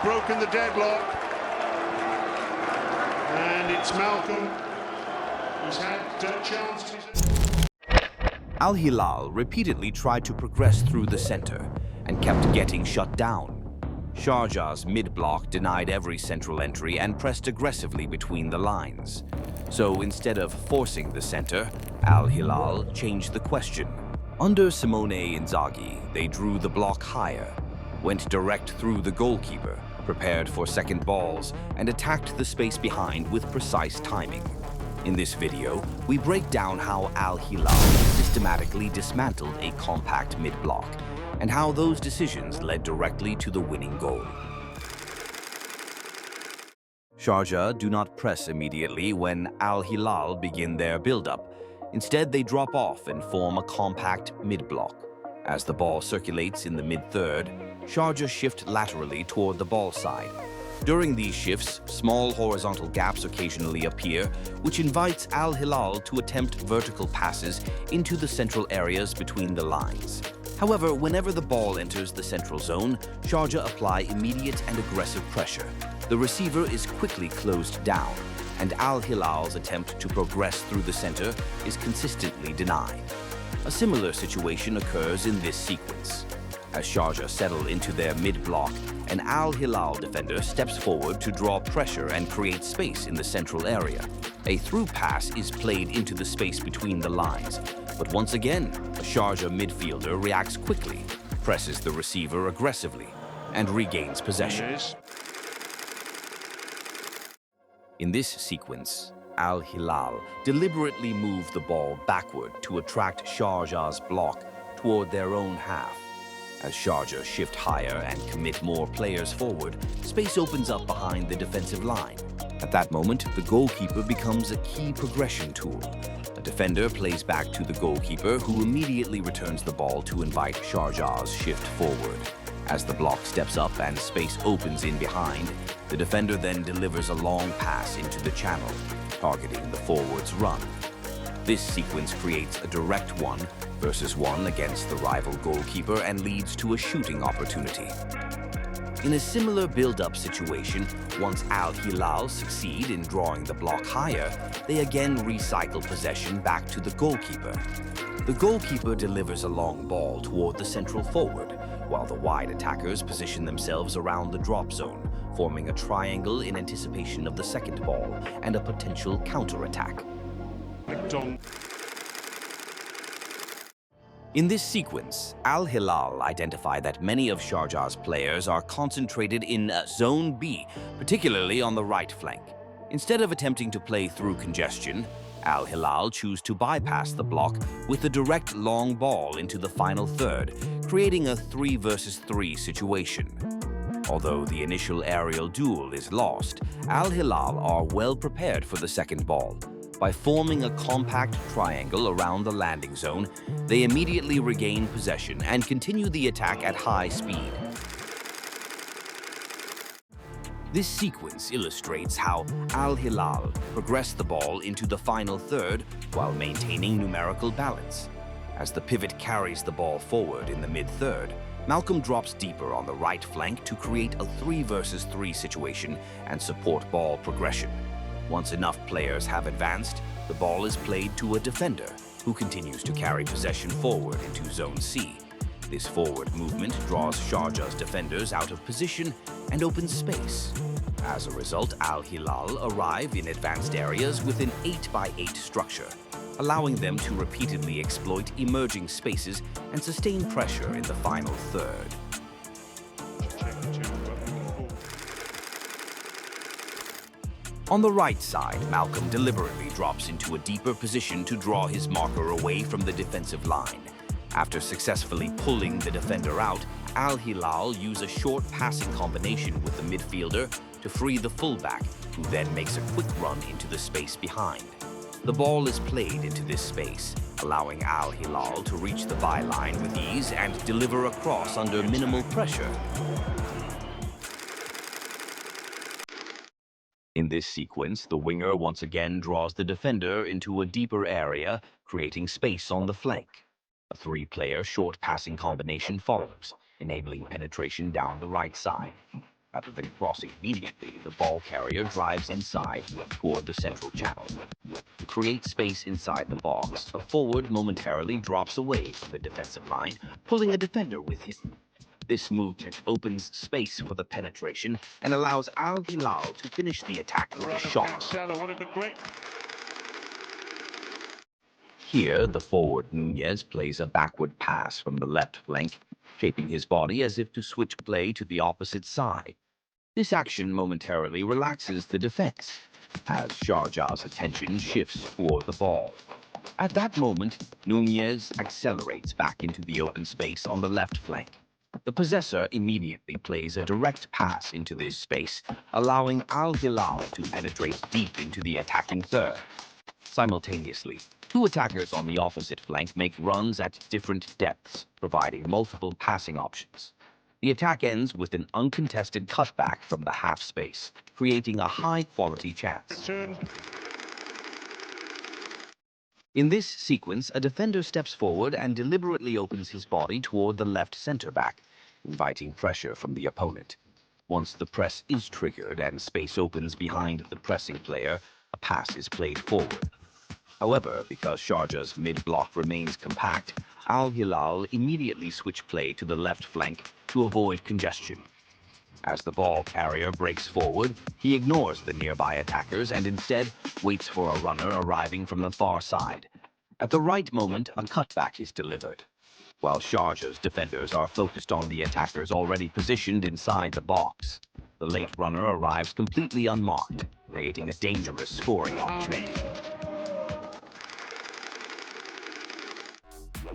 broken the deadlock. And it's Malcolm who's had chances. Al Hilal repeatedly tried to progress through the center and kept getting shut down. Sharjah's mid-block denied every central entry and pressed aggressively between the lines. So instead of forcing the center, Al Hilal changed the question. Under Simone Inzaghi, they drew the block higher, went direct through the goalkeeper, prepared for second balls, and attacked the space behind with precise timing. In this video, we break down how Al Hilal systematically dismantled a compact mid-block and how those decisions led directly to the winning goal. Sharjah do not press immediately when Al Hilal begin their build-up. Instead, they drop off and form a compact mid-block. As the ball circulates in the mid-third, Sharjah shift laterally toward the ball side. During these shifts, small horizontal gaps occasionally appear, which invites Al Hilal to attempt vertical passes into the central areas between the lines. However, whenever the ball enters the central zone, Sharjah apply immediate and aggressive pressure. The receiver is quickly closed down, and Al Hilal's attempt to progress through the center is consistently denied. A similar situation occurs in this sequence. As Sharjah settle into their mid-block, an Al Hilal defender steps forward to draw pressure and create space in the central area. A through pass is played into the space between the lines, but once again, a Sharjah midfielder reacts quickly, presses the receiver aggressively, and regains possession. In this sequence, Al Hilal deliberately moved the ball backward to attract Sharjah's block toward their own half. As Sharjah shift higher and commit more players forward, space opens up behind the defensive line. At that moment, the goalkeeper becomes a key progression tool. A defender plays back to the goalkeeper, who immediately returns the ball to invite Sharjah's shift forward. As the block steps up and space opens in behind, the defender then delivers a long pass into the channel, targeting the forward's run. This sequence creates a direct 1-versus-1 against the rival goalkeeper and leads to a shooting opportunity. In a similar build-up situation, once Al Hilal succeed in drawing the block higher, they again recycle possession back to the goalkeeper. The goalkeeper delivers a long ball toward the central forward, while the wide attackers position themselves around the drop zone, forming a triangle in anticipation of the second ball and a potential counter-attack. In this sequence, Al Hilal identify that many of Sharjah's players are concentrated in Zone B, particularly on the right flank. Instead of attempting to play through congestion, Al Hilal choose to bypass the block with a direct long ball into the final third, creating a 3-versus-3 situation. Although the initial aerial duel is lost, Al Hilal are well prepared for the second ball. By forming a compact triangle around the landing zone, they immediately regain possession and continue the attack at high speed. This sequence illustrates how Al Hilal progressed the ball into the final third while maintaining numerical balance. As the pivot carries the ball forward in the mid-third, Malcolm drops deeper on the right flank to create a 3-versus-3 situation and support ball progression. Once enough players have advanced, the ball is played to a defender, who continues to carry possession forward into Zone C. This forward movement draws Sharjah's defenders out of position and opens space. As a result, Al Hilal arrive in advanced areas with an 8x8 structure, allowing them to repeatedly exploit emerging spaces and sustain pressure in the final third. On the right side, Malcolm deliberately drops into a deeper position to draw his marker away from the defensive line. After successfully pulling the defender out, Al Hilal use a short passing combination with the midfielder to free the fullback, who then makes a quick run into the space behind. The ball is played into this space, allowing Al Hilal to reach the byline with ease and deliver a cross under minimal pressure. In this sequence, the winger once again draws the defender into a deeper area, creating space on the flank. A 3-player short passing combination follows, enabling penetration down the right side. Rather than crossing immediately, the ball carrier drives inside toward the central channel. To create space inside the box, a forward momentarily drops away from the defensive line, pulling a defender with him. This movement opens space for the penetration and allows Al Hilal to finish the attack with a shot. Here, the forward Nunez plays a backward pass from the left flank, shaping his body as if to switch play to the opposite side. This action momentarily relaxes the defense, as Sharjah's attention shifts toward the ball. At that moment, Nunez accelerates back into the open space on the left flank. The possessor immediately plays a direct pass into this space, allowing Al Hilal to penetrate deep into the attacking third. Simultaneously, two attackers on the opposite flank make runs at different depths, providing multiple passing options. The attack ends with an uncontested cutback from the half space, creating a high-quality chance. In this sequence, a defender steps forward and deliberately opens his body toward the left center back, inviting pressure from the opponent. Once the press is triggered and space opens behind the pressing player, a pass is played forward. However, because Sharjah's mid-block remains compact, Al Hilal immediately switch play to the left flank to avoid congestion. As the ball carrier breaks forward, he ignores the nearby attackers and instead waits for a runner arriving from the far side. At the right moment, a cutback is delivered. While Sharjah's defenders are focused on the attackers already positioned inside the box, the late runner arrives completely unmarked, creating a dangerous scoring opportunity.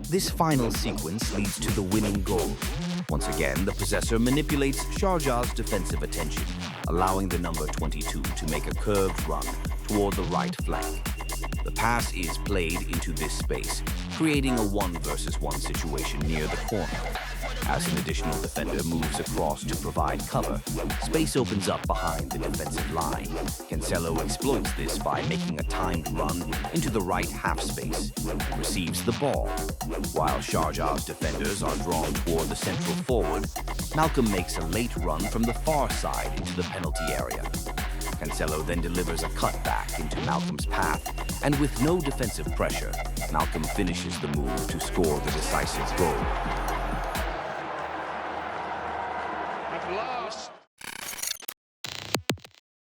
This final sequence leads to the winning goal. Once again, the possessor manipulates Sharjah's defensive attention, allowing the number 22 to make a curved run toward the right flank. The pass is played into this space, creating a 1-versus-1 situation near the corner. As an additional defender moves across to provide cover, space opens up behind the defensive line. Cancelo exploits this by making a timed run into the right half space and receives the ball. While Sharjah's defenders are drawn toward the central forward, Malcolm makes a late run from the far side into the penalty area. Cancelo then delivers a cutback into Malcolm's path, and with no defensive pressure, Malcolm finishes the move to score the decisive goal.